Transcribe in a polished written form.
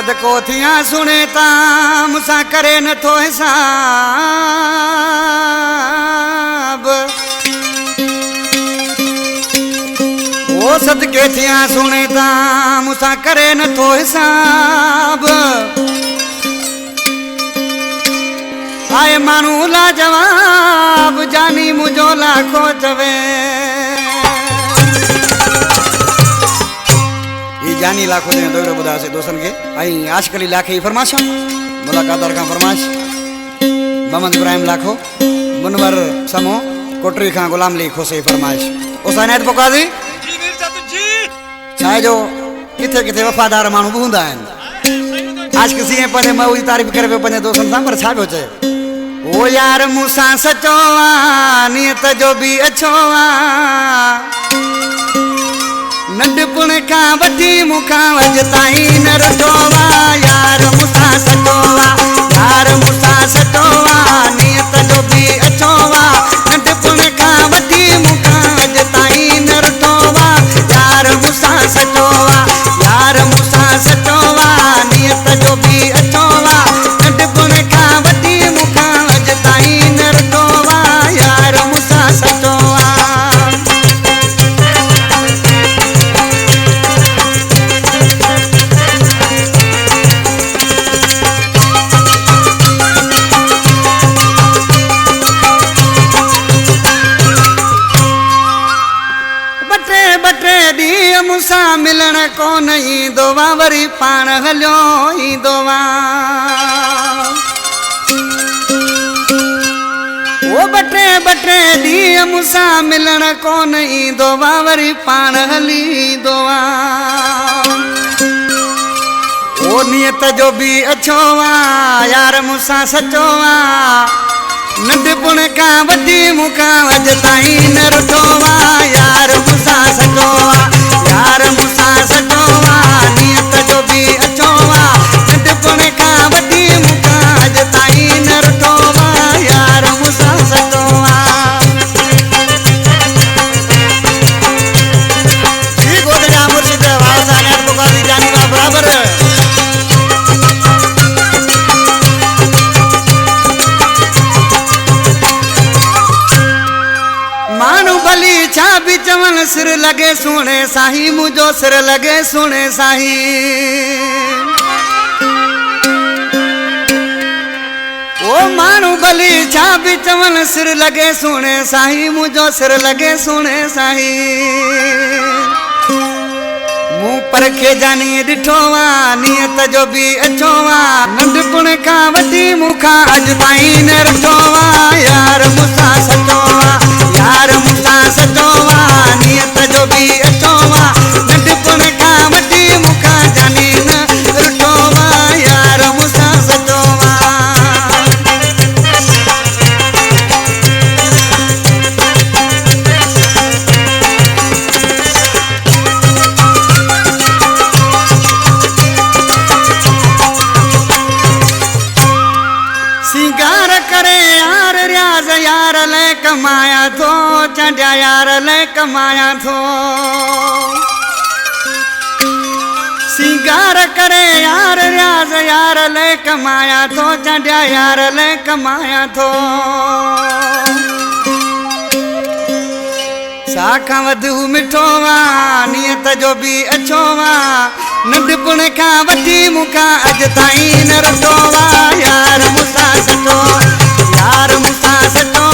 सदको थिया सुने ता मुसा करे न थो हिसाब ओ सदके थिया सुने ता मुसा करे न थो हिसाब आए मानू ला जवाब जानी मुझो लाखो चवे जानी लाखों ने दोगरे बुधा से दोस्तन के आई आजकल लाखे ही फरमाशा मुलाकात का फरमाश मोहम्मद इब्राहिम लाखो मुनवर समो कोटरी खां गुलाम ली खोसे फरमाश उसानेत पोकाजी जी मिर्जा तो जी चाहे जो किथे किथे वफादार मानू बुंदा हैं आज किसी ने पने मैं उदी तारीफ करे पने दोस्तन सा पर छा होचे ओ यार मूसा सचोवा नियत जो भी अछोवा नंढपुण का वठी मुखा वजताई न रटोवा यार मूसा सटोवा यार मूसा सटोवा नियत जो भी अचोवा नंढपुण का वठी मुखा वजताई न रटोवा यार मूसा सटोवा नियत जो भी अचोवा नंढपुण का वठी मुखा वजताई न रटोवा यार मूसा सटोवा मुसा मिलन को नहीं दोवा वरी पान हलो ही दोवा वो बटे बटे दी मुसा मिलन को नहीं दोवा वरी पान हली दोवा वो नियत जो भी अछोवा यार मूसा सचोवा नंढपुण का वधी मुखा वजताई न रटोवा यार मूसा सचोवा यार मूसा सटोवा नियत जो भी अचोवा नंढपुण का वधी मुखा वजताई न रटोवा यार मूसा सटोवा जी गोदरा मुर्शिद वासा ने पुकारी जानी का बराबर मानू भली छा भी चवन सिर लगे सुने साही मुझो सिर लगे सुने साही ओ मानू भली छा भी चवन सिर लगे सुने साही मुझो सिर लगे सुने साही मुंह पर के जानी डिठोवा नियत जो भी अचोवा नंढपुण का वठी मुखा अज ताई न रटोवा यार मूसा सटोवा यार मूसा सटोवा नियत जो भी अचोवा नंढपुण का वठी मुखा जानी न रटोवा यार मूसा सटोवा सिंगार करे यार रियाज यार ले कमाया थो चढ़िया यार ले कमाया थो सिंगार करे यार रियाज यार ले कमाया थो चढ़िया यार ले कमाया थो साखा वधू मिठोवा नियत जो भी अचोवा नंढपुण का वठी मुखा अज ताई न रटोवा यार मूसा सटोवा यार मूसा सटोवा